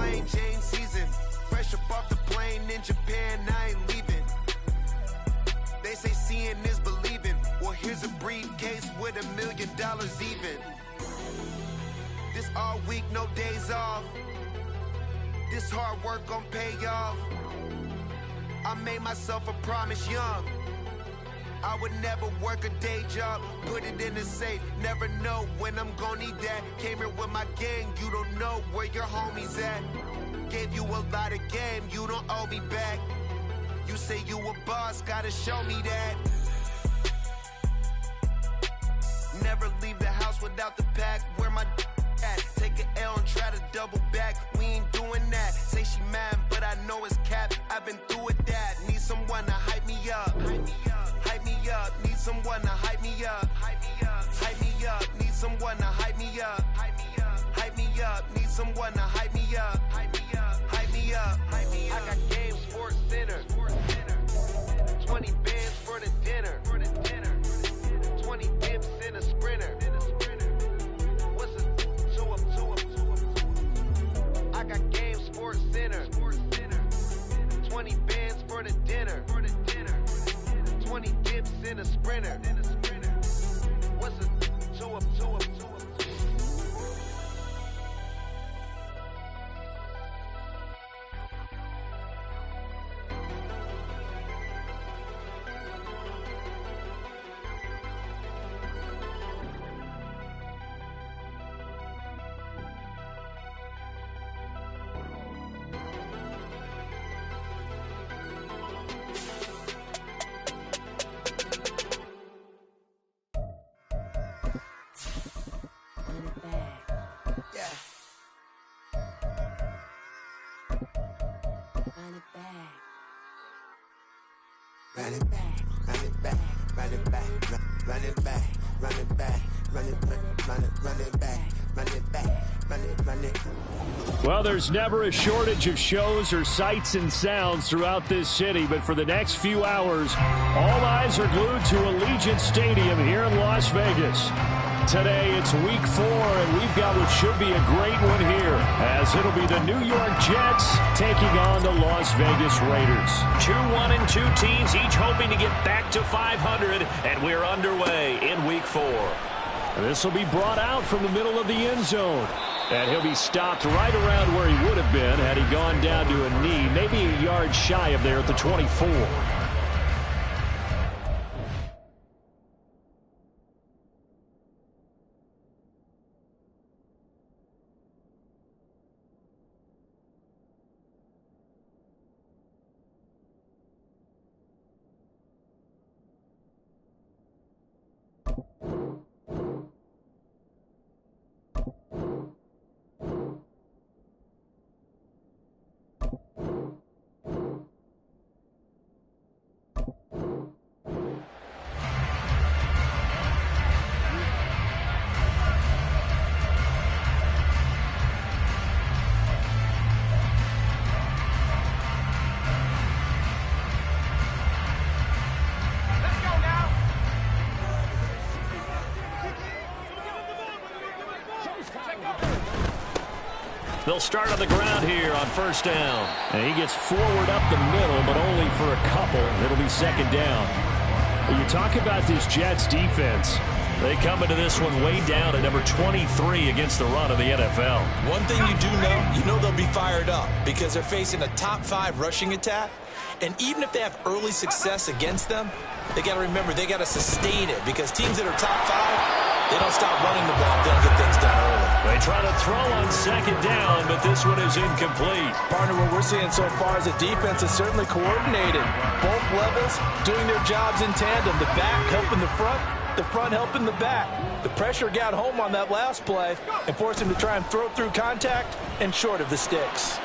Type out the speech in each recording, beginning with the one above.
plain Jane season. Fresh up off the plane in Japan, I ain't leaving. They say seeing is believing. Well, here's a briefcase with $1 million even. This all week, no days off. This hard work gon' pay off. I made myself a promise young. I would never work a day job, put it in the safe. Never know when I'm gon' need that. Came here with my gang, you don't know where your homies at. Gave you a lot of game, you don't owe me back. You say you a boss, gotta show me that. Never leave the house without the pack. Where my at? Take an L and try to double back. We ain't doing that. Say she mad, but I know it's cap. I've been through with that. Need someone to hype me up. Hype me up. Hype me up. Need someone to hype me up. Hype me up. Hype me up. Need someone to hype me up. Hype me up. Hype me up. Need someone to hype me up. Hype me up. Hype me up. Hype me up. I got game Sports Center. 20 bands for the dinner. 20 dips in a sprinter. What's a 2 up? I got game Sports Center. 20 bands for the dinner. 20 dips in a sprinter. What's a 2 up? Well, there's never a shortage of shows or sights and sounds throughout this city, but for the next few hours, all eyes are glued to Allegiant Stadium here in Las Vegas. Today, it's week 4, and we've got what should be a great one here, as it'll be the New York Jets taking on the Las Vegas Raiders. 2-1-2 teams, each hoping to get back to 500, and we're underway in week 4. This will be brought out from the middle of the end zone. And he'll be stopped right around where he would have been had he gone down to a knee, maybe a yard shy of there at the 24. They'll start on the ground here on first down. And he gets forward up the middle, but only for a couple. It'll be second down. Well, you talk about this Jets defense. They come into this one way down at number 23 against the run of the NFL. One thing you do know, they'll be fired up because they're facing a top 5 rushing attack. And even if they have early success against them, they got to remember they got to sustain it because teams that are top 5, they don't stop running the ball. They'll get things done early. They try to throw on second down, but this one is incomplete. Partner, what we're seeing so far is the defense is certainly coordinated. Both levels doing their jobs in tandem. The back helping the front helping the back. The pressure got home on that last play and forced him to try and throw through contact and short of the sticks.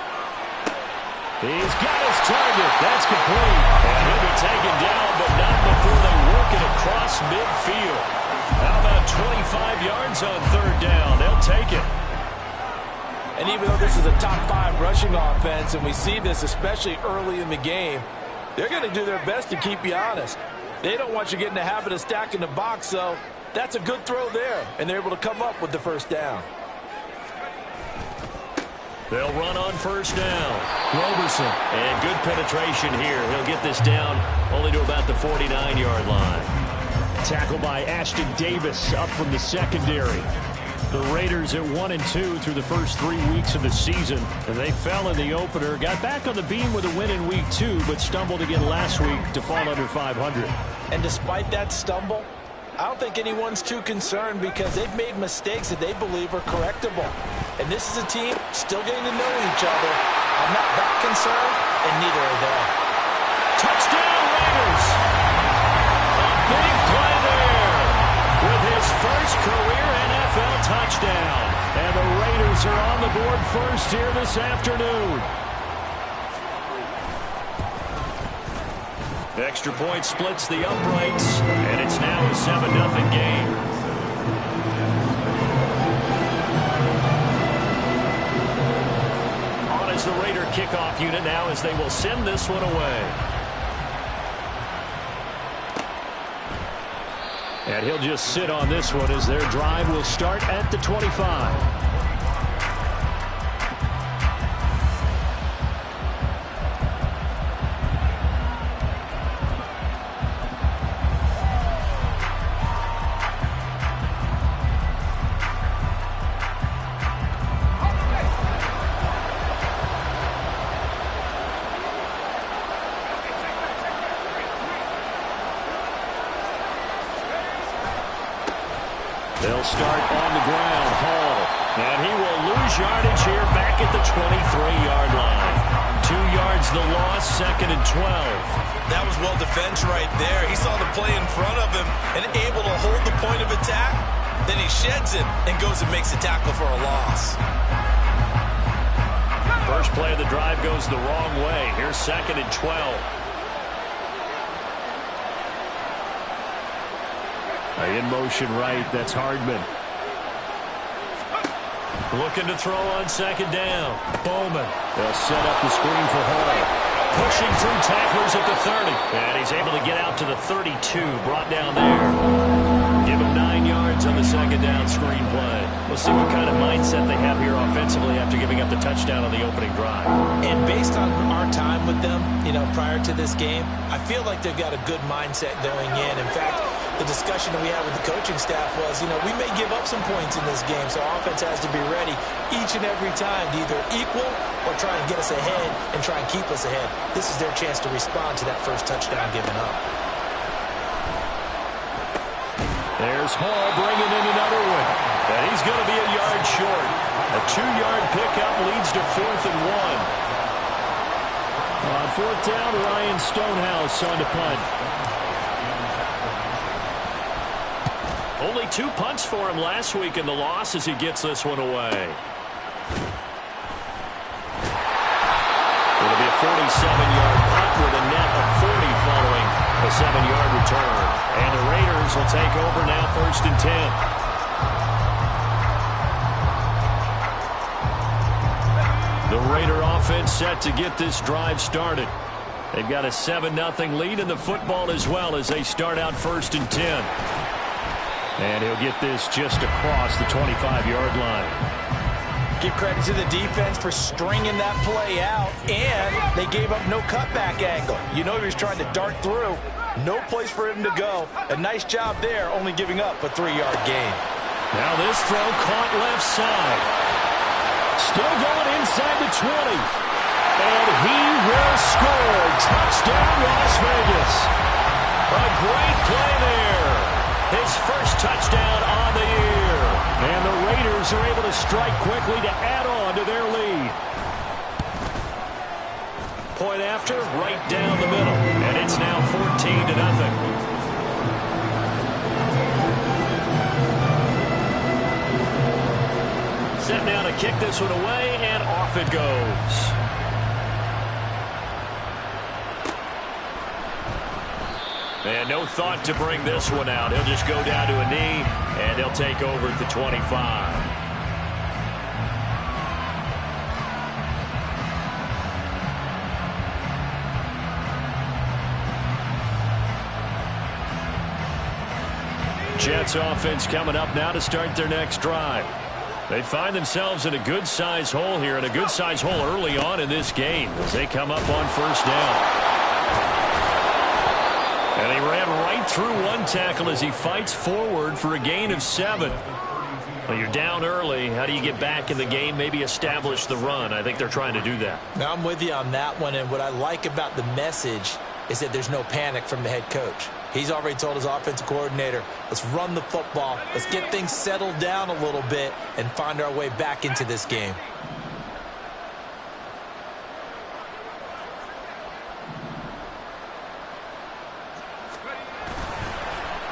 He's got his target. That's complete. And he'll be taken down, but not before they work it across midfield. How about 25 yards on third down? They'll take it. And even though this is a top 5 rushing offense, and we see this especially early in the game, they're going to do their best to keep you honest. They don't want you getting the habit of stacking the box, so that's a good throw there, and they're able to come up with the first down. They'll run on first down. Roberson. And good penetration here. He'll get this down only to about the 49-yard line. Tackled by Ashton Davis up from the secondary. The Raiders at 1-2 through the first 3 weeks of the season. And they fell in the opener. Got back on the beam with a win in week 2, but stumbled again last week to fall under 500. And despite that stumble, I don't think anyone's too concerned because they've made mistakes that they believe are correctable. And this is a team still getting to know each other. I'm not that concerned, and neither are they. Touchdown, Raiders! A big play there with his first career NFL touchdown. And the Raiders are on the board first here this afternoon. Extra point splits the uprights, and it's now a 7-0 game. On is the Raider kickoff unit now as they will send this one away. And he'll just sit on this one as their drive will start at the 25. They'll start on the ground. Hall. And he will lose yardage here back at the 23-yard line. 2 yards the loss, 2nd and 12. That was well defense right there. He saw the play in front of him and able to hold the point of attack. Then he sheds it and goes and makes a tackle for a loss. First play of the drive goes the wrong way. Here's 2nd and 12. In motion right, that's Hardman. Looking to throw on 2nd down. Bowman. They'll set up the screen for Hall. Pushing through tacklers at the 30. And he's able to get out to the 32. Brought down there. Give him 9 yards on the 2nd down screen play. We'll see what kind of mindset they have here offensively after giving up the touchdown on the opening drive. And based on our time with them, prior to this game, I feel like they've got a good mindset going in. In fact, the discussion that we had with the coaching staff was, we may give up some points in this game, so our offense has to be ready each and every time to either equal or try and get us ahead and try and keep us ahead. This is their chance to respond to that first touchdown given up. There's Hall bringing in another one. And he's going to be a yard short. A 2-yard pickup leads to 4th and 1. On 4th down, Ryan Stonehouse on to punt. Only 2 punts for him last week in the loss as he gets this one away. It'll be a 47-yard punt with a net of 40 following a 7-yard return. And the Raiders will take over now 1st and 10. The Raider offense set to get this drive started. They've got a 7-0 lead in the football as well as they start out 1st and 10. And he'll get this just across the 25-yard line. Give credit to the defense for stringing that play out, and they gave up no cutback angle. He was trying to dart through. No place for him to go. A nice job there, only giving up a 3-yard gain. Now this throw caught left side. Still going inside the 20. And he will score. Touchdown, Las Vegas. A great play there. His first touchdown on the year. And the Raiders are able to strike quickly to add on to their lead. Point after, right down the middle. And it's now 14-0. Set now to kick this one away, and off it goes. And no thought to bring this one out. He'll just go down to a knee, and they'll take over at the 25. Jets offense coming up now to start their next drive. They find themselves in a good-sized hole here, and a good-sized hole early on in this game as they come up on first down. And he ran right through one tackle as he fights forward for a gain of 7. Well, you're down early. How do you get back in the game, maybe establish the run? I think they're trying to do that. Now, I'm with you on that one, and what I like about the message is that there's no panic from the head coach. He's already told his offensive coordinator, let's run the football, let's get things settled down a little bit and find our way back into this game.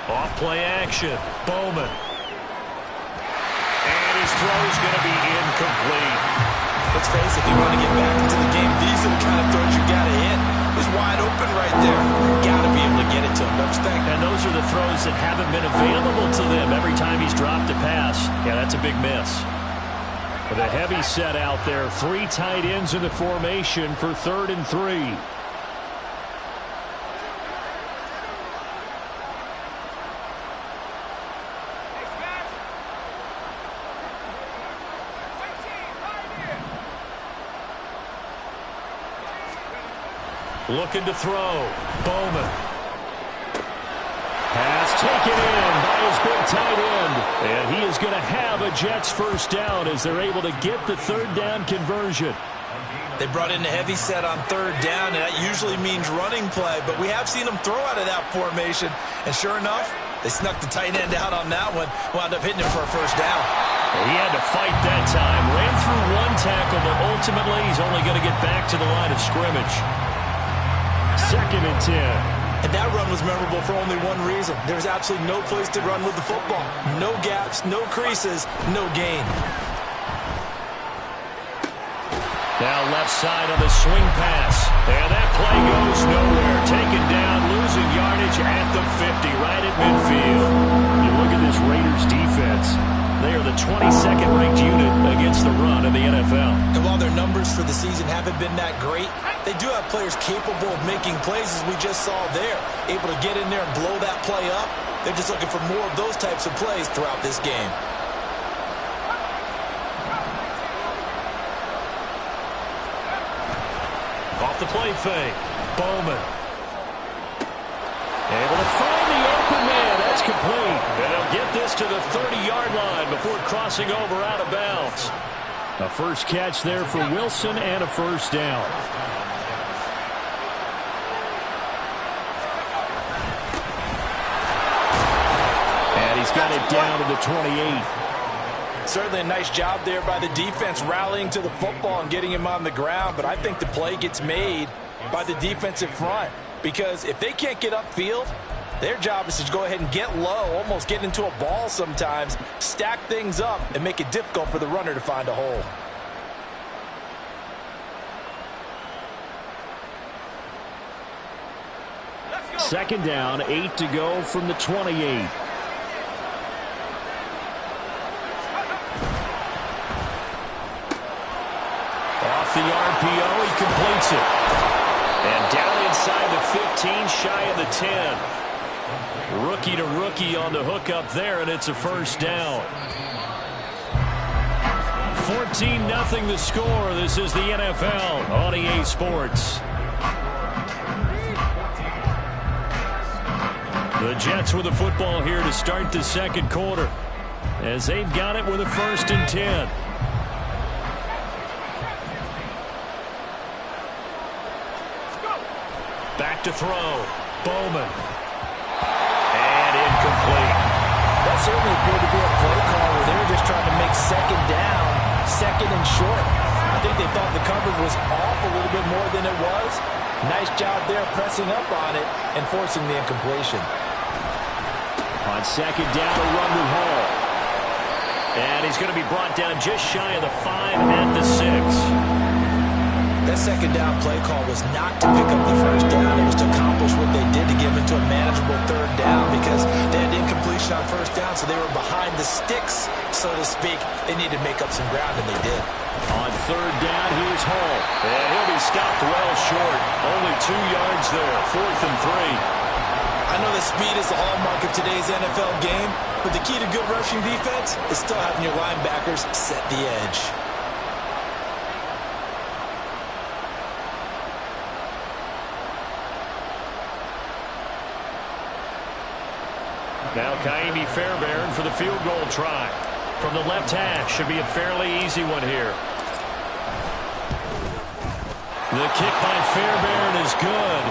Off play action, Bowman. And his throw is going to be incomplete. Let's face it, if you want to get back into the game, these are the kind of throws you got to hit. He's wide open right there. Got to be able to get it to him, don't you think? And those are the throws that haven't been available to them every time he's dropped a pass. Yeah, that's a big miss. With a heavy set out there, 3 tight ends in the formation for 3rd and 3. Looking to throw. Bowman. Pass taken in by his big tight end. And he is going to have a Jets first down as they're able to get the 3rd down conversion. They brought in a heavy set on 3rd down, and that usually means running play. But we have seen them throw out of that formation. And sure enough, they snuck the tight end out on that one. Wound up hitting him for a first down. He had to fight that time. Ran through one tackle, but ultimately he's only going to get back to the line of scrimmage. 2nd and 10. And that run was memorable for only one reason. There's absolutely no place to run with the football. No gaps, no creases, no gain. Now left side on the swing pass. And that play goes nowhere. Taken down, losing yardage at the 50, right at midfield. You look at this Raiders defense. They are the 22nd ranked unit against the run in the NFL. And while their numbers for the season haven't been that great, they do have players capable of making plays, as we just saw there. Able to get in there and blow that play up. They're just looking for more of those types of plays throughout this game. Off the play fake. Bowman. Able to find the open man. That's complete. And they'll get this to the 30-yard line before crossing over out of bounds. A first catch there for Wilson and a first down. And he's got it down to the 28. Certainly a nice job there by the defense rallying to the football and getting him on the ground, but I think the play gets made by the defensive front because if they can't get upfield, their job is to go ahead and get low, almost get into a ball sometimes, stack things up, and make it difficult for the runner to find a hole. Second down, 8 to go from the 28. Off the RPO, he completes it. And down inside the 15, shy of the 10. Rookie to rookie on the hookup there, and it's a first down. 14-0 the score. This is the NFL on EA Sports. The Jets with the football here to start the second quarter as they've got it with a 1st and 10. Back to throw. Bowman. And incomplete. That certainly appeared to be a play call where they were just trying to make second down, 2nd and short. I think they thought the coverage was off a little bit more than it was. Nice job there pressing up on it and forcing the incompletion. On second down, a run with Hall. And he's going to be brought down just shy of the 5 at the 6. That second down play call was not to pick up the first down. It was to accomplish what they did to get them into a manageable 3rd down because they had incompletion on first down, so they were behind the sticks, so to speak. They needed to make up some ground, and they did. On 3rd down, here's Hall. And he'll be stopped well short. Only 2 yards there, 4th and 3. I I know that speed is the hallmark of today's NFL game, but the key to good rushing defense is still having your linebackers set the edge. Now Ka'imi Fairbairn for the field goal try. From the left hash, should be a fairly easy one here. The kick by Fairbairn is good.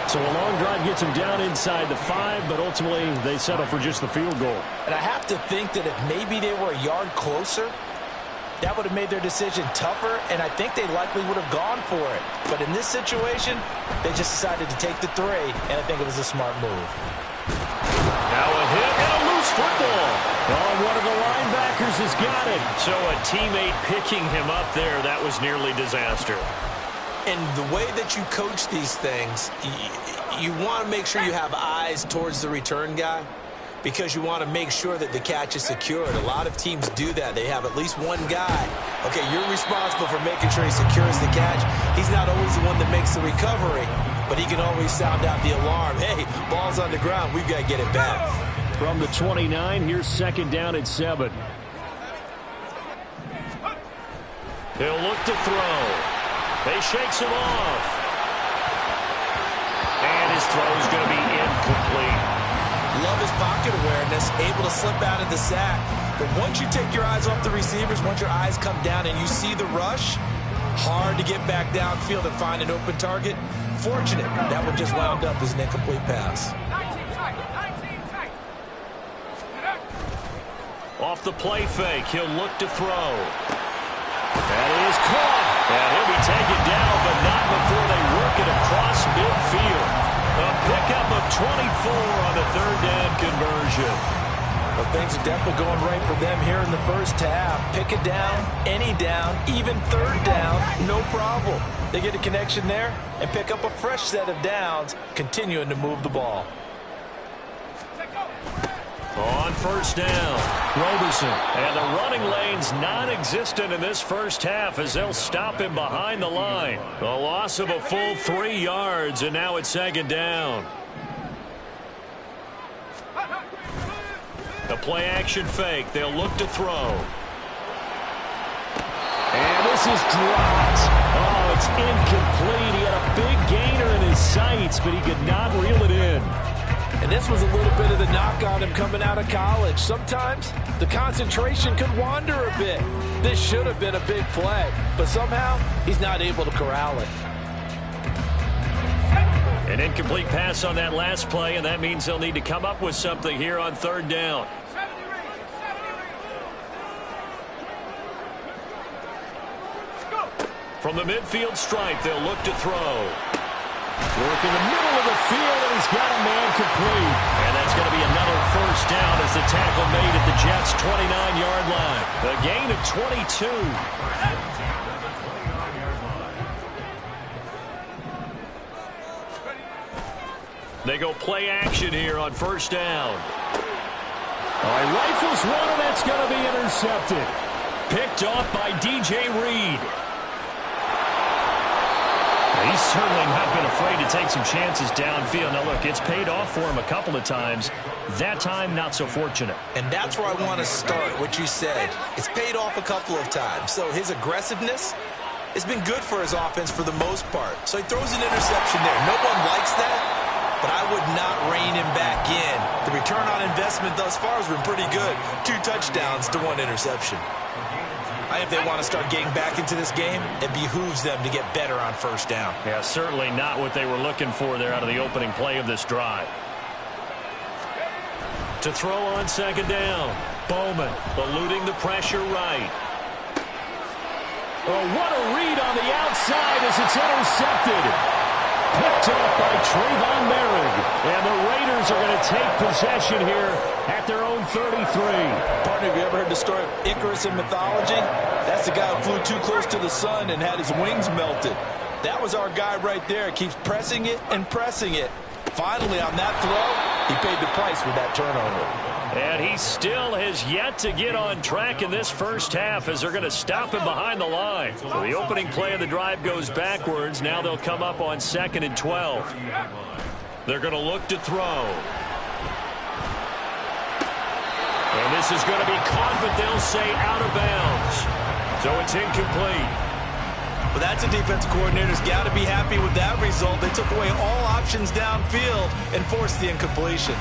So a long drive gets him down inside the 5, but ultimately they settle for just the field goal. And I have to think that if maybe they were a yard closer, that would have made their decision tougher, and I think they likely would have gone for it. But in this situation, they just decided to take the 3, and I think it was a smart move. Now a hit and a loose football. Oh, one of the linebackers has got it. So a teammate picking him up there, that was nearly disaster. And the way that you coach these things, you want to make sure you have eyes towards the return guy because you want to make sure that the catch is secured. A lot of teams do that. They have at least one guy. Okay, you're responsible for making sure he secures the catch. He's not always the one that makes the recovery, but he can always sound out the alarm. Hey, ball's on the ground. We've got to get it back. From the 29, here's second down at 7. He'll look to throw. They shakes him off. And his throw is going to be incomplete. Love his pocket awareness, able to slip out of the sack. But once you take your eyes off the receivers, once your eyes come down and you see the rush, hard to get back downfield and find an open target. Fortunate, that one just wound up as an incomplete pass. Off the play fake, he'll look to throw. That is caught. And he'll be taken down, but not before they work it across midfield. A pickup of 24 on the third down conversion. But things are definitely going right for them here in the first half. Pick a down, any down, even third down, no problem. They get a connection there and pick up a fresh set of downs, continuing to move the ball. On first down, Roberson. And the running lane's non-existent in this first half as they'll stop him behind the line. A loss of a full 3 yards, and now it's second down. A play-action fake. They'll look to throw. And this is dropped. Oh, it's incomplete. He had a big gainer in his sights, but he could not reel it in. And this was a little bit of the knock on him coming out of college. Sometimes the concentration could wander a bit. This should have been a big play, but somehow he's not able to corral it. An incomplete pass on that last play, and that means they'll need to come up with something here on third down. From the midfield stripe, they'll look to throw. Work in the middle of the field, and he's got a man complete. And that's going to be another first down as the tackle made at the Jets' 29-yard line. A gain of 22. They go play action here on first down. All right, rifles one, and that's going to be intercepted. Picked off by DJ Reed. He's certainly not been afraid to take some chances downfield. Now, look, it's paid off for him a couple of times. That time, not so fortunate. And that's where I want to start, what you said. It's paid off a couple of times. So his aggressiveness has been good for his offense for the most part. So he throws an interception there. No one likes that, but I would not rein him back in. The return on investment thus far has been pretty good. 2 touchdowns to 1 interception. I think if they want to start getting back into this game, it behooves them to get better on first down. Yeah, certainly not what they were looking for there out of the opening play of this drive. To throw on second down, Bowman eluding the pressure right. Oh, what a read on the outside as it's intercepted. Picked up by Trayvon Merrick. And the Raiders are going to take possession here at their own 33. Partner, have you ever heard the story of Icarus in mythology? That's the guy who flew too close to the sun and had his wings melted. That was our guy right there. Keeps pressing it and pressing it. Finally, on that throw, he paid the price with that turnover. And he still has yet to get on track in this first half as they're going to stop him behind the line. So the opening play of the drive goes backwards. Now they'll come up on 2nd and 12. They're going to look to throw. And this is going to be caught, but they'll say out of bounds. So it's incomplete. Well, that's a defense coordinator's got to be happy with that result. They took away all options downfield and forced the incompletion.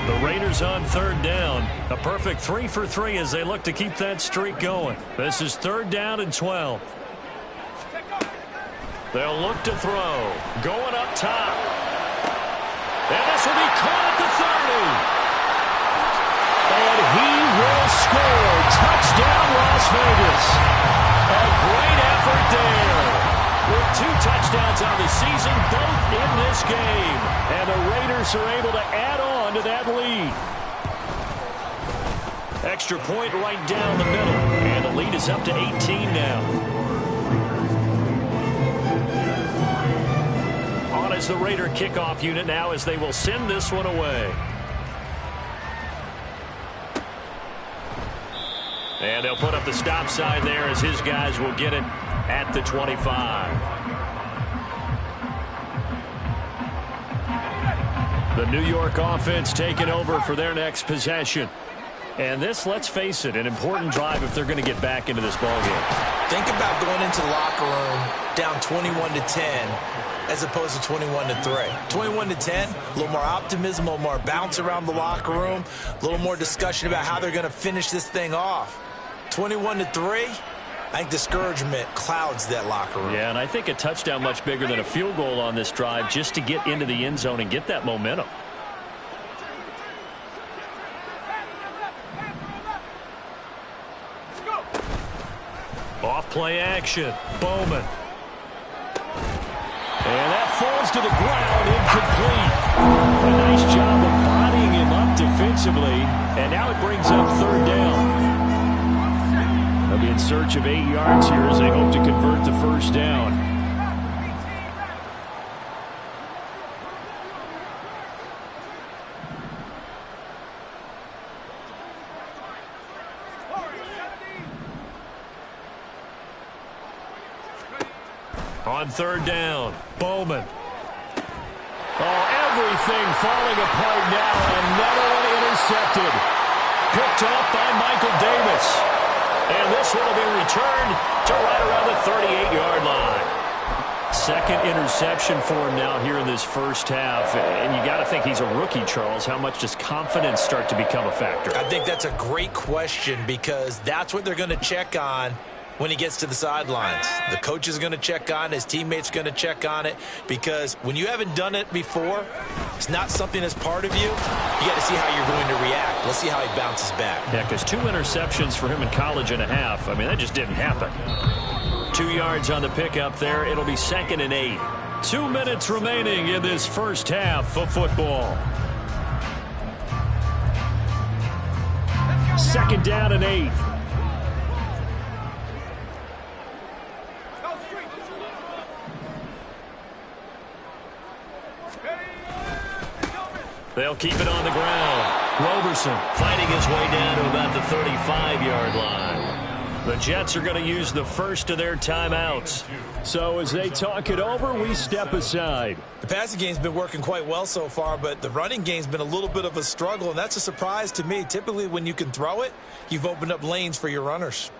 The Raiders on third down. A perfect 3 for 3 as they look to keep that streak going. This is 3rd down and 12. They'll look to throw. Going up top. And this will be caught at the 30. And he will score. Touchdown, Las Vegas. A great effort there. With 2 touchdowns on the season, both in this game. And the Raiders are able to add on to that lead. Extra point right down the middle. And the lead is up to 18 now. On as the Raider kickoff unit now as they will send this one away. And they'll put up the stop sign there as his guys will get it at the 25. The New York offense taking over for their next possession. And this, let's face it, an important drive if they're going to get back into this ballgame. Think about going into the locker room down 21-10 as opposed to 21-3. 21-10, a little more optimism, a little more bounce around the locker room, a little more discussion about how they're going to finish this thing off. 21-3, I think discouragement clouds that locker room. Yeah, and I think a touchdown much bigger than a field goal on this drive just to get into the end zone and get that momentum. Off play action. Bowman. And that falls to the ground, incomplete. A nice job of bodying him up defensively. And now it brings up 3rd down. They'll be in search of 8 yards here as they hope to convert the first down. On 3rd down, Bowman. Oh, everything falling apart now. Another one intercepted. Picked off by Michael Davis. And this one will be returned to right around the 38-yard line. Second interception for him now here in this first half. And you got to think he's a rookie, Charles. How much does confidence start to become a factor? I think that's a great question because that's what they're going to check on when he gets to the sidelines. The coach is going to check on it. His teammates going to check on it because when you haven't done it before, it's not something that's part of you. You got to see how you're going to react. Let's see how he bounces back. Yeah, because 2 interceptions for him in college and a half. I mean, that just didn't happen. 2 yards on the pickup there. It'll be 2nd and 8. 2 minutes remaining in this first half of football. 2nd down and 8. They'll keep it on the ground. Roberson fighting his way down to about the 35-yard line. The Jets are going to use the first of their timeouts. So as they talk it over, we step aside. The passing game's been working quite well so far, but the running game's been a little bit of a struggle, and that's a surprise to me. Typically, when you can throw it, you've opened up lanes for your runners.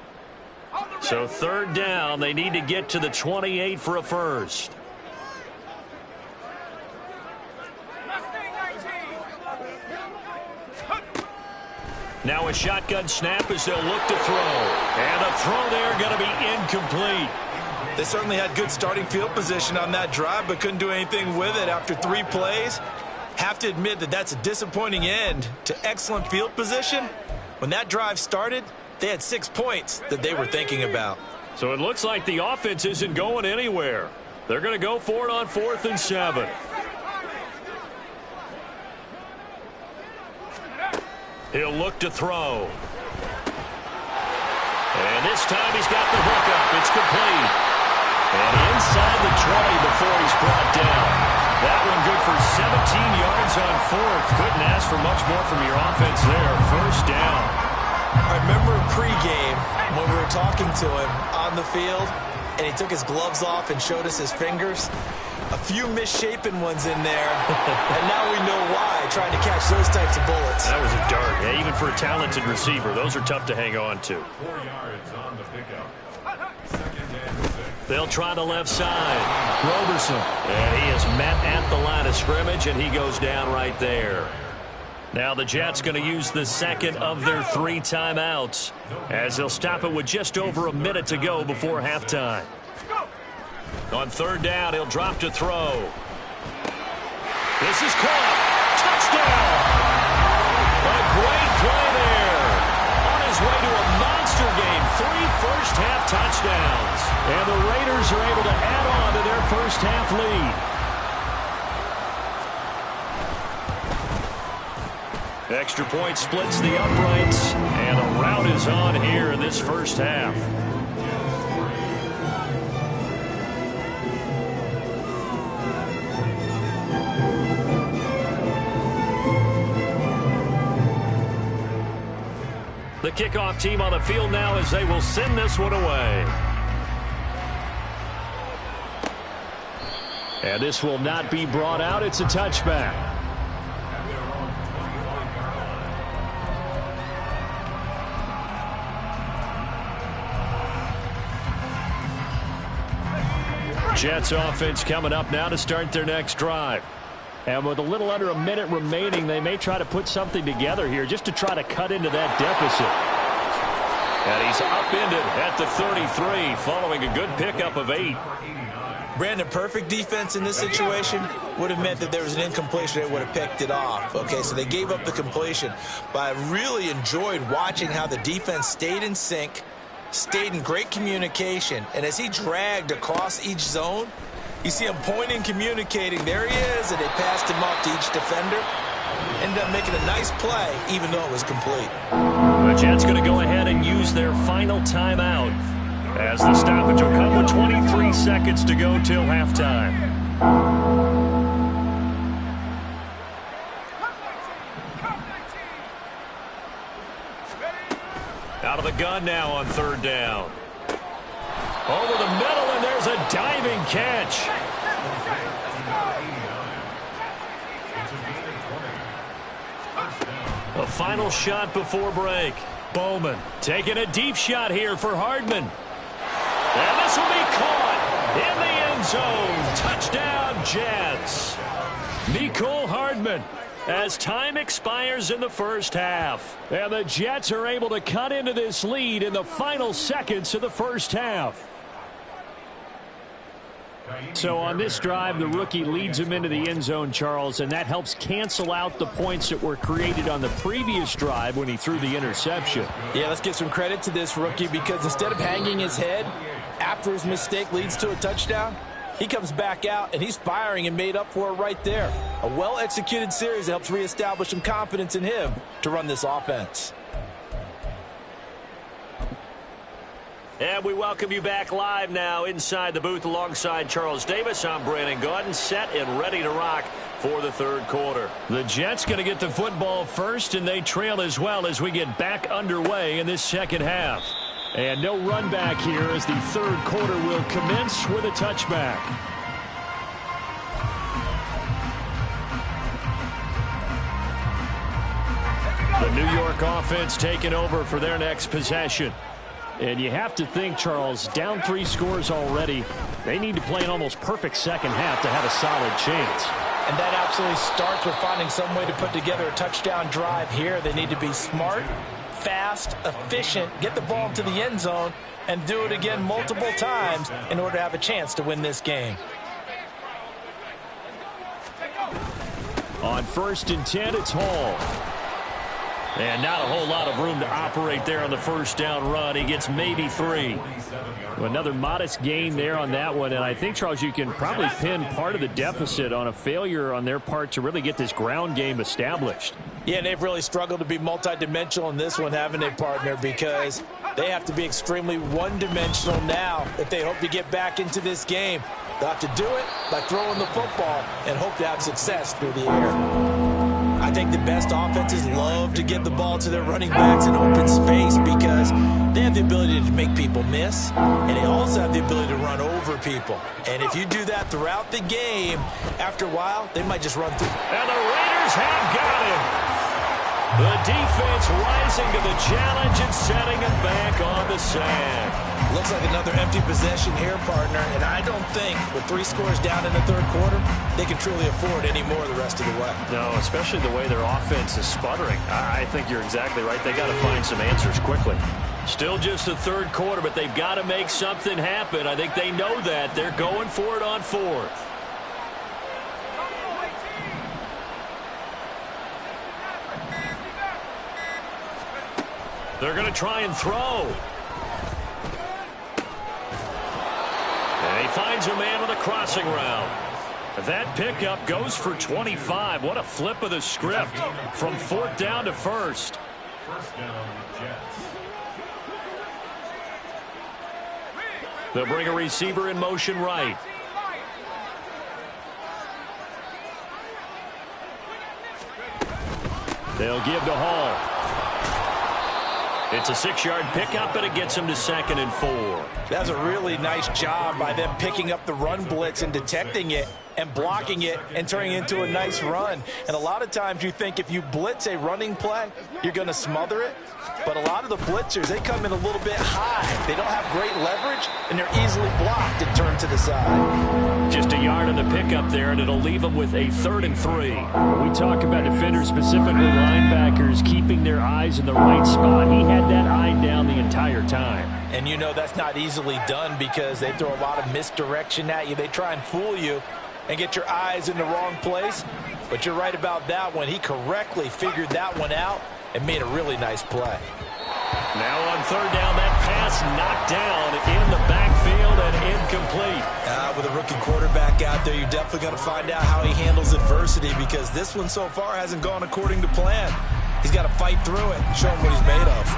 So 3rd down, they need to get to the 28 for a first. Now a shotgun snap as they'll look to throw. And a throw there going to be incomplete. They certainly had good starting field position on that drive, but couldn't do anything with it after 3 plays. Have to admit that that's a disappointing end to excellent field position. When that drive started, they had 6 points that they were thinking about. So it looks like the offense isn't going anywhere. They're going to go for it on 4th and 7. He'll look to throw. And this time he's got the hookup. It's complete. And inside the 20 before he's brought down. That one good for 17 yards on fourth. Couldn't ask for much more from your offense there. First down. I remember pregame when we were talking to him on the field, and he took his gloves off and showed us his fingers. A few misshapen ones in there, and now we know why, trying to catch those types of bullets. That was a dart. Yeah, even for a talented receiver, those are tough to hang on to. 4 yards on the pickup. They'll try the left side. Roberson. And he is met at the line of scrimmage, and he goes down right there. Now the Jets going to use the second of their 3 timeouts as they'll stop it with just over a minute to go before halftime. On third down, he'll drop to throw. This is caught. Touchdown! A great play there. On his way to a monster game. 3 first-half touchdowns. And the Raiders are able to add on to their first-half lead. Extra point splits the uprights. And a rout is on here in this first half. The kickoff team on the field now as they will send this one away. And this will not be brought out. It's a touchback. Jets offense coming up now to start their next drive. And with a little under a minute remaining, they may try to put something together here just to try to cut into that deficit. And he's upended at the 33 following a good pickup of 8. Brandon, perfect defense in this situation would have meant that there was an incompletion. They would have picked it off. Okay, so they gave up the completion. But I really enjoyed watching how the defense stayed in sync, stayed in great communication. And as he dragged across each zone, you see him pointing, communicating. There he is, and they passed him off to each defender. Ended up making a nice play, even though it was complete. The Jets going to go ahead and use their final timeout as the stoppage will come with 23 seconds to go till halftime. Out of the gun now on third down. Over the middle, and there's a diving catch. A final shot before break. Bowman taking a deep shot here for Hardman. And this will be caught in the end zone. Touchdown, Jets. Mecole Hardman as time expires in the first half. And the Jets are able to cut into this lead in the final seconds of the first half. So on this drive, the rookie leads him into the end zone, Charles, and that helps cancel out the points that were created on the previous drive when he threw the interception. Yeah, let's give some credit to this rookie because instead of hanging his head after his mistake leads to a touchdown, he comes back out and he's firing and made up for it right there. A well-executed series that helps reestablish some confidence in him to run this offense. And we welcome you back live now inside the booth alongside Charles Davis. I'm Brandon Gaudin, set and ready to rock for the third quarter. The Jets going to get the football first, and they trail as well as we get back underway in this second half. And no run back here as the third quarter will commence with a touchback. The New York offense taking over for their next possession. And you have to think, Charles, down 3 scores already. They need to play an almost perfect second half to have a solid chance. And that absolutely starts with finding some way to put together a touchdown drive here. They need to be smart, fast, efficient, get the ball to the end zone, and do it again multiple times in order to have a chance to win this game. On 1st and 10, it's Hall. And not a whole lot of room to operate there on the first down run. He gets maybe 3. Another modest gain there on that one. And I think, Charles, you can probably pin part of the deficit on a failure on their part to really get this ground game established. Yeah, they've really struggled to be multidimensional in this one, haven't they, partner? Because they have to be extremely one-dimensional now if they hope to get back into this game. They'll have to do it by throwing the football and hope to have success through the air. I think the best offenses love to get the ball to their running backs in open space because they have the ability to make people miss, and they also have the ability to run over people. And if you do that throughout the game, after a while, they might just run through. And the Raiders have got him. The defense rising to the challenge and setting him back on the sand. Looks like another empty possession here, partner, and I don't think with 3 scores down in the third quarter, they can truly afford any more the rest of the way. No, especially the way their offense is sputtering. I think you're exactly right. They got to find some answers quickly. Still just the third quarter, but they've got to make something happen. I think they know that. They're going for it on 4th. They're going to try and throw. And he finds a man with a crossing route. That pickup goes for 25. What a flip of the script from 4th down to 1st. First down, Jets. They'll bring a receiver in motion right. They'll give to Hall. It's a 6-yard pickup, and it gets him to 2nd and 4. That's a really nice job by them picking up the run blitz and detecting it and blocking it and turning it into a nice run. And a lot of times you think if you blitz a running play, you're going to smother it. But a lot of the blitzers, they come in a little bit high. They don't have great leverage, and they're easily blocked and turned to the side. Just a yard on the pickup there, and it'll leave them with a 3rd and 3. We talk about defenders, specifically linebackers, keeping their eyes in the right spot. He had that eye down the entire time. And you know that's not easily done because they throw a lot of misdirection at you. They try and fool you and get your eyes in the wrong place. But you're right about that one. He correctly figured that one out and made a really nice play. Now on 3rd down, that pass knocked down in the backfield and incomplete. With a rookie quarterback out there, you're definitely going to find out how he handles adversity because this one so far hasn't gone according to plan. He's got to fight through it and show him what he's made of.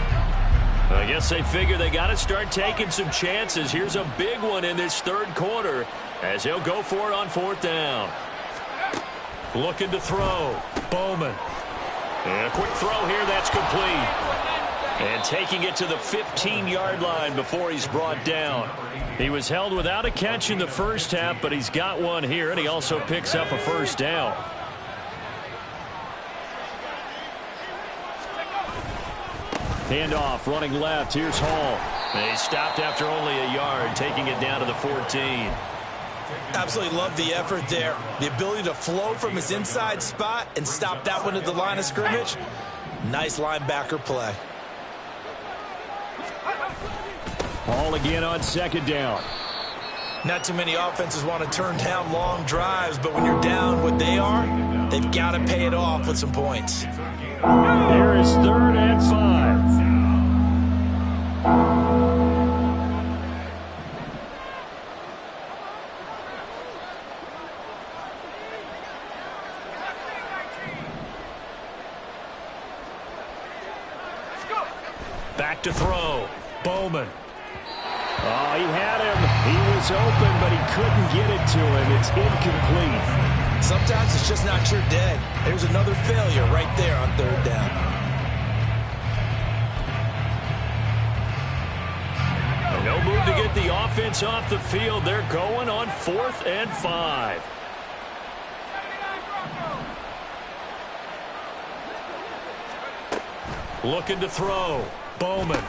I guess they figure they got to start taking some chances. Here's a big one in this third quarter as he'll go for it on 4th down. Looking to throw. Bowman. And a quick throw here. That's complete. And taking it to the 15-yard line before he's brought down. He was held without a catch in the first half, but he's got one here, and he also picks up a 1st down. Handoff, running left. Here's Hall. And he stopped after only a yard, taking it down to the 14. Absolutely love the effort there. The ability to flow from his inside spot and stop that one at the line of scrimmage. Nice linebacker play. Hall again on 2nd down. Not too many offenses want to turn down long drives, but when you're down what they are, they've got to pay it off with some points. There is 3rd and 5. Back to throw. Bowman. Oh, he had him. He was open, but he couldn't get it to him. It's incomplete. Sometimes it's just not your day. There's another failure right there on 3rd down. No move to get the offense off the field. They're going on 4th and 5. Looking to throw. Bowman.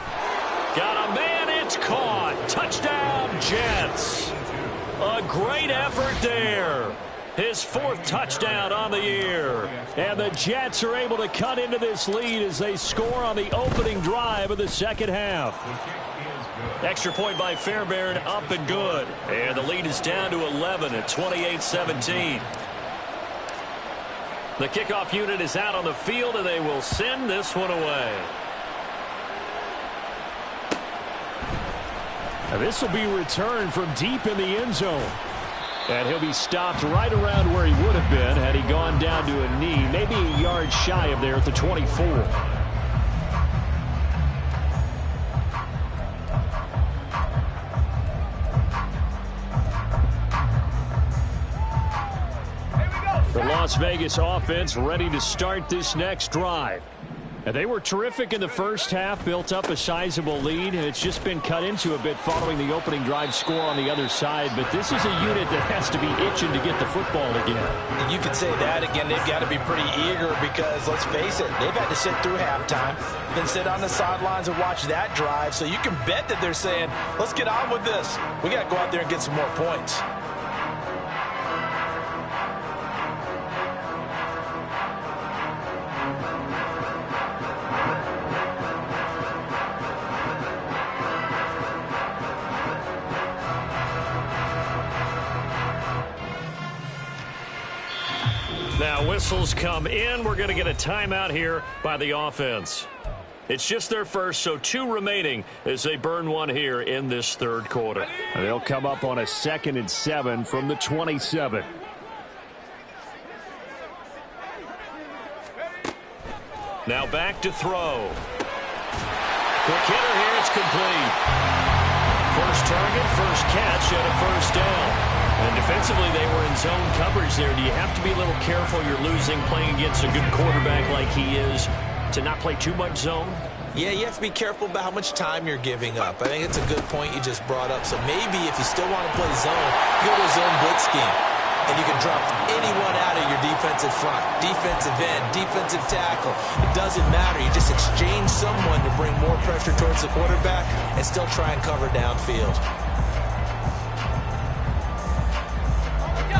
Got a man. It's caught. Touchdown, Jets. A great effort there. His 4th touchdown on the year. And the Jets are able to cut into this lead as they score on the opening drive of the second half. Extra point by Fairbairn, up and good. And the lead is down to 11 at 28-17. The kickoff unit is out on the field, and they will send this one away. Now this will be returned from deep in the end zone. And he'll be stopped right around where he would have been had he gone down to a knee, maybe a yard shy of there at the 24. The Las Vegas offense ready to start this next drive. And they were terrific in the first half, built up a sizable lead, and it's just been cut into a bit following the opening drive score on the other side. But this is a unit that has to be itching to get the football again. You could say that again. They've got to be pretty eager because, let's face it, they've had to sit through halftime, then sit on the sidelines and watch that drive. So you can bet that they're saying, let's get on with this. We got to go out there and get some more points. Now whistles come in. We're going to get a timeout here by the offense. It's just their first, so 2 remaining as they burn one here in this third quarter. And they'll come up on a 2nd and 7 from the 27. Now back to throw. Quick hitter here. It's complete. First target, first catch, and a first down. And defensively, they were in zone coverage there. Do you have to be a little careful? You're losing playing against a good quarterback like he is to not play too much zone? Yeah, you have to be careful about how much time you're giving up. I think it's a good point you just brought up. So maybe if you still want to play zone, go to a zone blitz scheme. And you can drop anyone out of your defensive front, defensive end, defensive tackle. It doesn't matter. You just exchange someone to bring more pressure towards the quarterback and still try and cover downfield.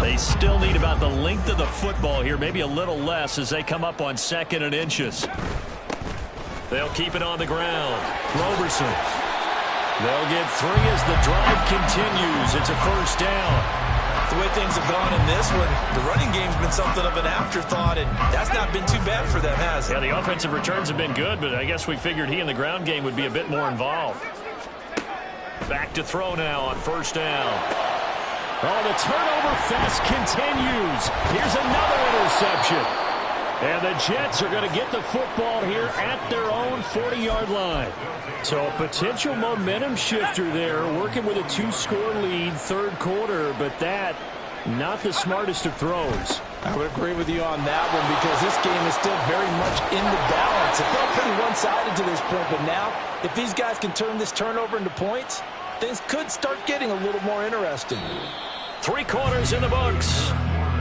They still need about the length of the football here, maybe a little less as they come up on 2nd and inches. They'll keep it on the ground. Roberson. They'll get 3 as the drive continues. It's a first down. The way things have gone in this one, the running game's been something of an afterthought, and that's not been too bad for them, has it? Yeah, the offensive returns have been good, but I guess we figured he in the ground game would be a bit more involved. Back to throw now on first down. Oh, the turnover fest continues. Here's another interception. And the Jets are going to get the football here at their own 40-yard line. So a potential momentum shifter there, working with a 2-score lead, third quarter, but that, not the smartest of throws. I would agree with you on that one because this game is still very much in the balance. It felt pretty one-sided to this point, but now, if these guys can turn this turnover into points, things could start getting a little more interesting. 3 quarters in the books.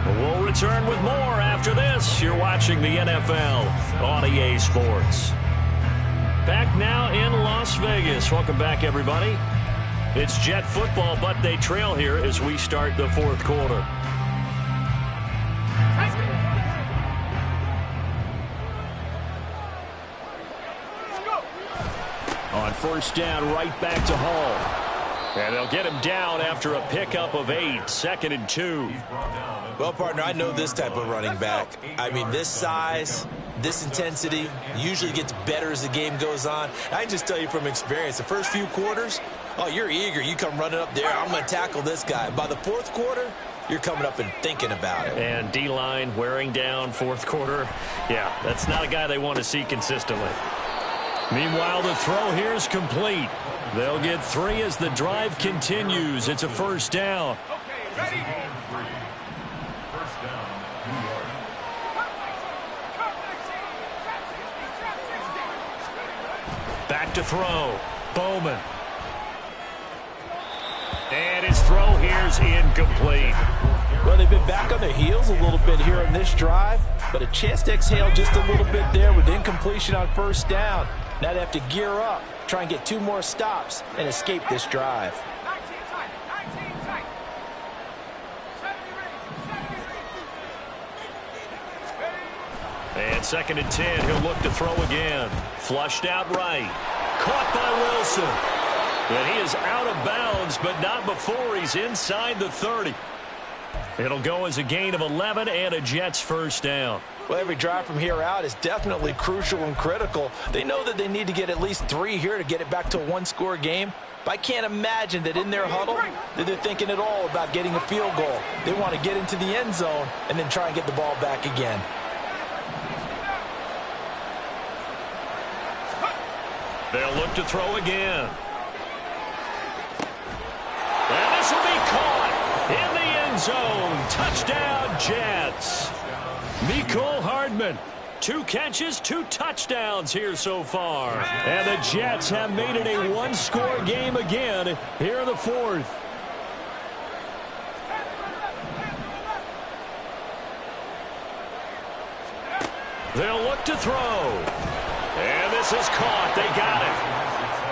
We'll return with more after this. You're watching the NFL on EA Sports. Back now in Las Vegas. Welcome back, everybody. It's Jet football, but they trail here as we start the fourth quarter. On first down, right back to Hall. And they'll get him down after a pickup of 8, 2nd and 2. Well, partner, I know this type of running back. I mean, this size, this intensity usually gets better as the game goes on. I can just tell you from experience, the first few quarters, oh, you're eager. You come running up there, I'm going to tackle this guy. By the fourth quarter, you're coming up and thinking about it. And D-line wearing down fourth quarter. Yeah, that's not a guy they want to see consistently. Meanwhile, the throw here is complete. They'll get 3 as the drive continues. It's a first down. Ready? First down, New York. Back to throw. Bowman. And his throw here's incomplete. Well, they've been back on their heels a little bit here in this drive, but a chance to exhale just a little bit there with incompletion on first down. Now they have to gear up, try and get 2 more stops, and escape this drive. And 2nd and 10, he'll look to throw again. Flushed out right. Caught by Wilson. And he is out of bounds, but not before he's inside the 30. It'll go as a gain of 11 and a Jets first down. Well, every drive from here out is definitely crucial and critical. They know that they need to get at least 3 here to get it back to a 1-score game. But I can't imagine that in their huddle that they're thinking at all about getting a field goal. They want to get into the end zone and then try and get the ball back again. They'll look to throw again. And this will be caught in the end zone. Touchdown, Jets. Mecole Hardman. 2 catches, 2 touchdowns here so far. And the Jets have made it a one-score game again here in the fourth. They'll look to throw. And this is caught. They got it.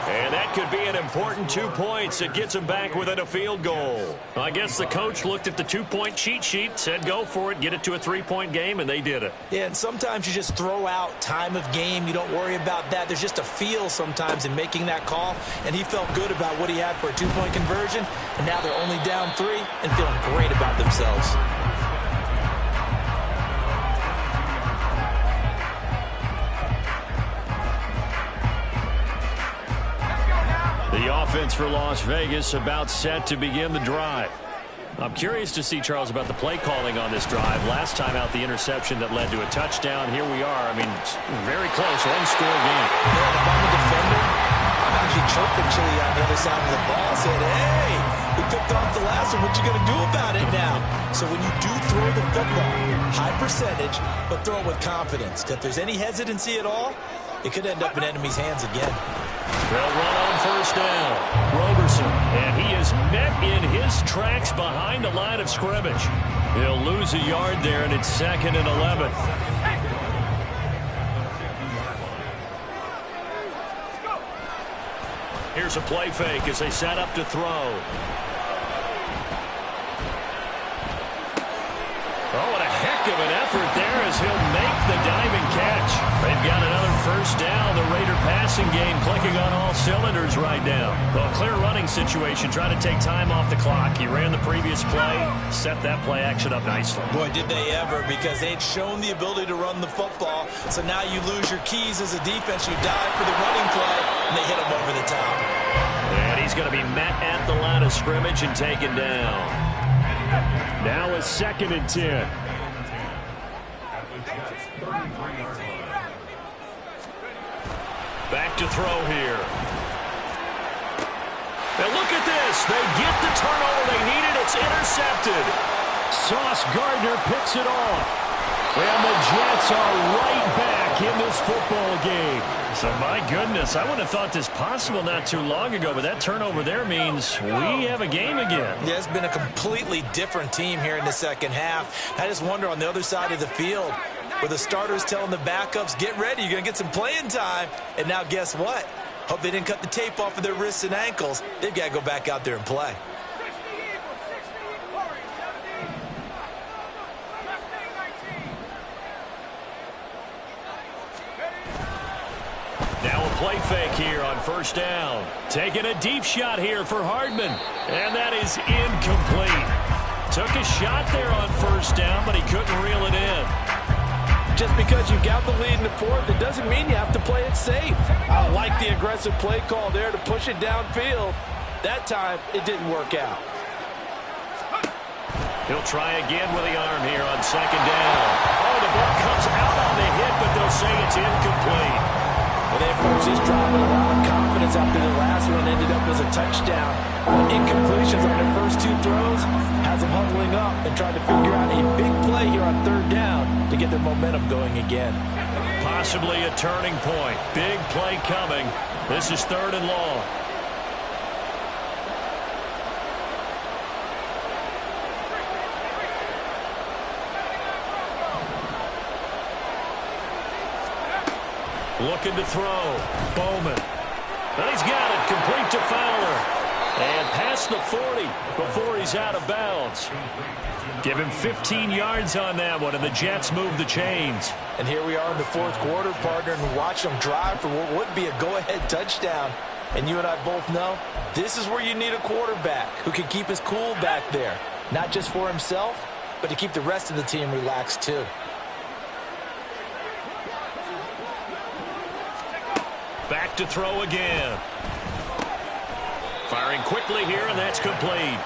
And that could be an important 2 points. It gets them back within a field goal. I guess the coach looked at the 2-point cheat sheet, said go for it, get it to a 3-point game, and they did it. Yeah, and sometimes you just throw out time of game. You don't worry about that. There's just a feel sometimes in making that call, and he felt good about what he had for a 2-point conversion, and now they're only down 3 and feeling great about themselves. The offense for Las Vegas about set to begin the drive. I'm curious to see, Charles, about the play calling on this drive. Last time out, the interception that led to a touchdown. Here we are. I mean, very close, one-score game. Yeah, if I'm a defender, I'm actually chirping Chili on the other side of the ball, saying, hey, we picked off the last one. What you going to do about it now? So when you do throw the football, high percentage, but throw it with confidence. If there's any hesitancy at all, it could end up in enemy's hands again. They'll run on first down. Roberson, and he is met in his tracks behind the line of scrimmage. He'll lose a yard there, and it's 2nd and 11. Here's a play fake as they set up to throw. Oh, what a heck of an effort there as he'll make the diving catch. They've got another first down. The Raider passing game clicking on all cylinders right now. Well, clear running situation. Try to take time off the clock. He ran the previous play, set that play action up nicely. Boy, did they ever, because they'd shown the ability to run the football. So now you lose your keys as a defense. You dive for the running play, and they hit him over the top. And he's going to be met at the line of scrimmage and taken down. Now a 2nd and 10. Back to throw here. Now look at this. They get the turnover they needed. It's intercepted. Sauce Gardner picks it off. And the Jets are right back in this football game. So, my goodness, I wouldn't have thought this possible not too long ago, but that turnover there means we have a game again. Yeah, it's been a completely different team here in the second half. I just wonder on the other side of the field, where the starters telling the backups, get ready, you're going to get some playing time. And now guess what? Hope they didn't cut the tape off of their wrists and ankles. They've got to go back out there and play. Now a play fake here on first down. Taking a deep shot here for Hardman. And that is incomplete. Took a shot there on first down, but he couldn't reel it in. Just because you got the lead in the fourth, it doesn't mean you have to play it safe. I like the aggressive play call there to push it downfield. That time, it didn't work out. He'll try again with the arm here on second down. Oh, the ball comes out on the hit, but they'll say it's incomplete. Well, they approached this drive with a lot of confidence after the last one ended up as a touchdown. But incompletions on their first 2 throws has them huddling up and trying to figure out a big play here on third down to get their momentum going again. Possibly a turning point. Big play coming. This is 3rd and long. Looking to throw. Bowman. And he's got it. Complete to Fowler. And past the 40 before he's out of bounds. Give him 15 yards on that one, and the Jets move the chains. And here we are in the fourth quarter, partner, and watch them drive for what would be a go-ahead touchdown. And you and I both know this is where you need a quarterback who can keep his cool back there. Not just for himself, but to keep the rest of the team relaxed too. Back to throw again. Firing quickly here, and that's complete.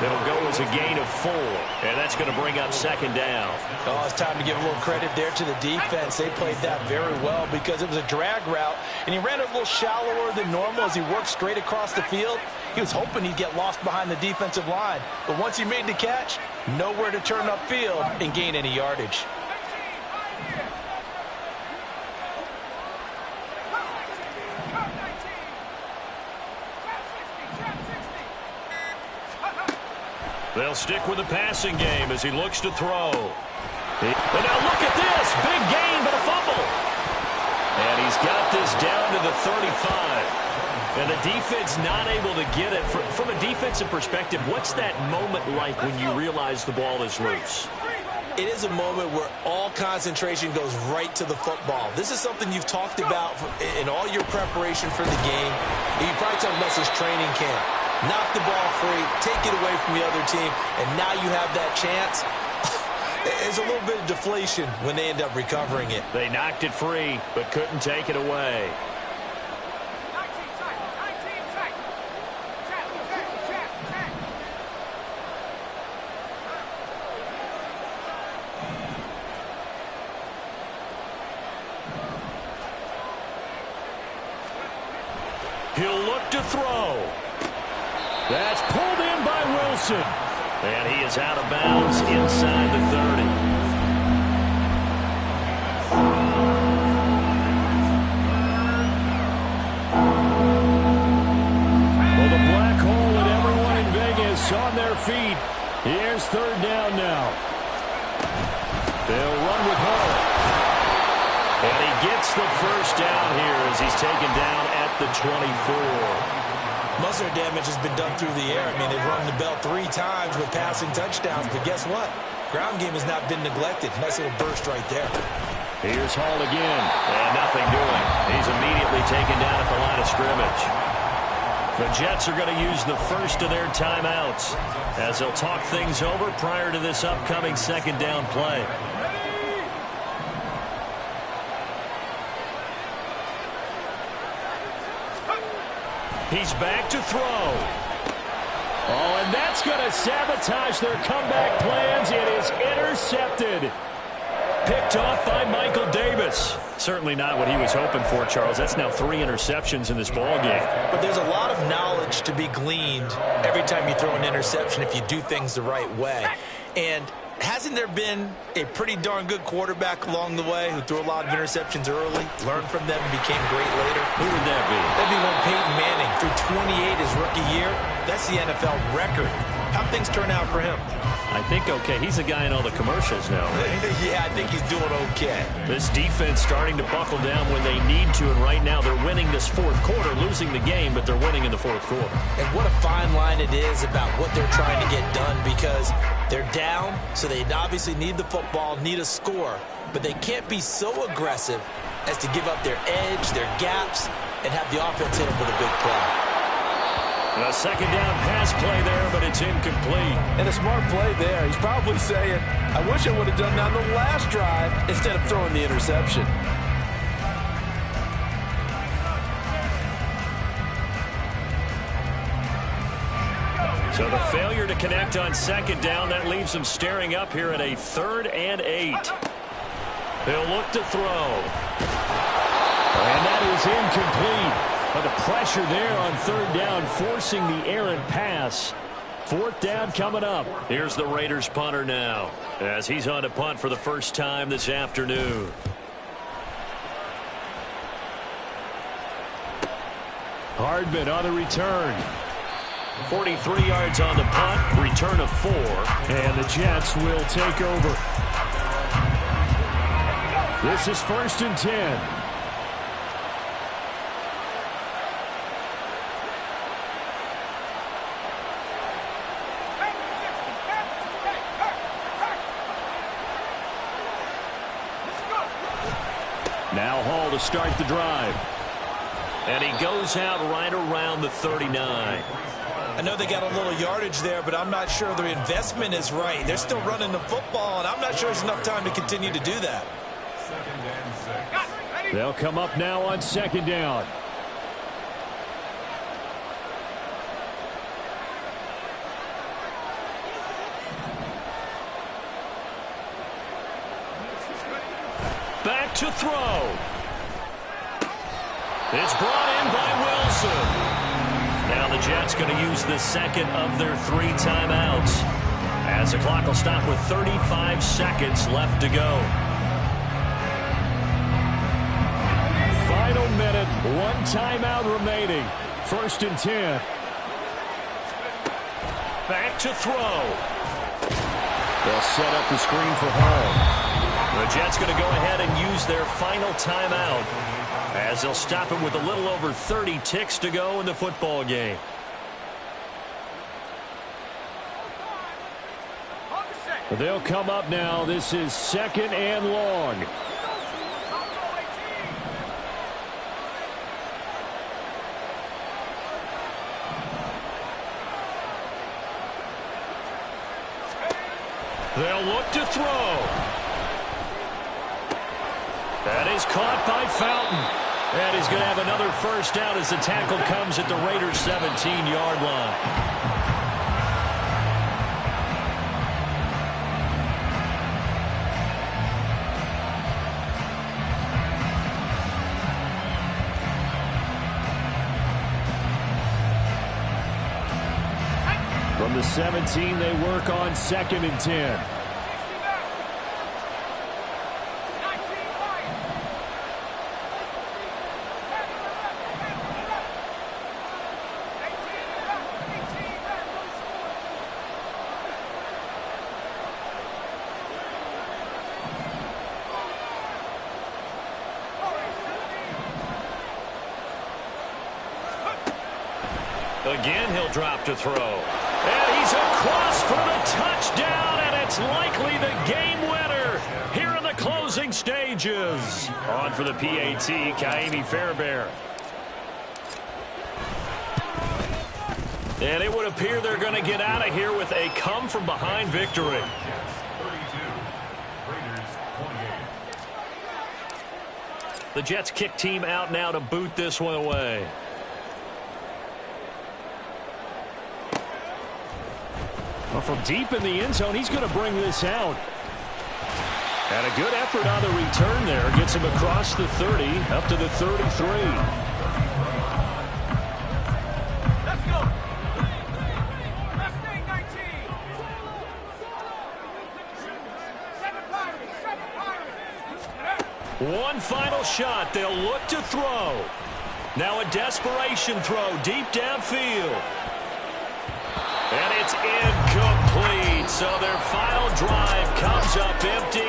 It'll go as a gain of 4, and that's going to bring up second down. Oh, it's time to give a little credit there to the defense. They played that very well because it was a drag route, and he ran it a little shallower than normal as he worked straight across the field. He was hoping he'd get lost behind the defensive line. But once he made the catch, nowhere to turn upfield and gain any yardage. They'll stick with the passing game as he looks to throw. And now look at this. Big gain, but a fumble. And he's got this down to the 35. And the defense not able to get it. From a defensive perspective, what's that moment like when you realize the ball is loose? It is a moment where all concentration goes right to the football. This is something you've talked about in all your preparation for the game. You probably talked about this training camp. Knock the ball free, take it away from the other team, and now you have that chance. There's a little bit of deflation when they end up recovering it. They knocked it free, but couldn't take it away. He'll look to throw. That's pulled in by Wilson. And he is out of bounds inside the 30. Well, the black hole and everyone in Vegas on their feet. Here's third down now. They'll run with Hall. And he gets the first down here as he's taken down at the 24. Most of their damage has been done through the air. I mean, they've rung the bell 3 times with passing touchdowns, but guess what? Ground game has not been neglected. Nice little burst right there. Here's Hall again. And nothing doing. He's immediately taken down at the line of scrimmage. The Jets are going to use the first of their timeouts as they'll talk things over prior to this upcoming second down play. He's back to throw. Oh, and that's going to sabotage their comeback plans. It is intercepted. Picked off by Michael Davis. Certainly not what he was hoping for, Charles. That's now 3 interceptions in this ball game. But there's a lot of knowledge to be gleaned every time you throw an interception if you do things the right way. And hasn't there been a pretty darn good quarterback along the way who threw a lot of interceptions early, learned from them, and became great later? Who would that be? That'd be one Peyton Manning. Threw 28 his rookie year. That's the NFL record. How'd things turn out for him? I think okay. He's a guy in all the commercials now, right? Yeah, I think he's doing okay. This defense starting to buckle down when they need to, and right now they're winning this fourth quarter, losing the game, but they're winning in the fourth quarter. And what a fine line it is about what they're trying to get done, because they're down, so they obviously need the football, need a score, but they can't be so aggressive as to give up their edge, their gaps, and have the offense hit them with a big play. A second down pass play there, but it's incomplete. And a smart play there. He's probably saying, I wish I would have done that on the last drive instead of throwing the interception. So the failure to connect on second down, that leaves them staring up here at a 3rd and 8. They'll look to throw. And that is incomplete. But the pressure there on 3rd down, forcing the errant pass. 4th down coming up. Here's the Raiders punter now, as he's on to punt for the first time this afternoon. Hardman on the return. 43 yards on the punt, return of 4. And the Jets will take over. This is 1st and 10. Now Hall to start the drive. And he goes out right around the 39. I know they got a little yardage there, but I'm not sure the investment is right. They're still running the football, and I'm not sure there's enough time to continue to do that. They'll come up now on 2nd down. Back to throw. It's brought in by Wilson. Now Now the Jets going to use the second of their 3 timeouts, as the clock will stop with 35 seconds left to go. Final minute, 1 timeout remaining. 1st and 10. Back to throw. They'll set up the screen for Hall. The Jets going to go ahead and use their final timeout, as they'll stop it with a little over 30 ticks to go in the football game. They'll come up now. This is 2nd and long. They'll look to throw. That is caught by Fountain. And he's going to have another first down as the tackle comes at the Raiders' 17-yard line. From the 17, they work on 2nd and 10. Again, he'll drop to throw. And he's across for the touchdown, and it's likely the game winner here in the closing stages. On for the PAT, Ka'imi Fairbairn. And it would appear they're going to get out of here with a come-from-behind victory. 32, Raiders 28. The Jets kick team out now to boot this one away. Well, from deep in the end zone, he's going to bring this out. And a good effort on the return there. Gets him across the 30, up to the 33. Let's go. Let's stay 19. 7 Pirates. One final shot. They'll look to throw. Now a desperation throw deep downfield. And it's incomplete. So their final drive comes up empty.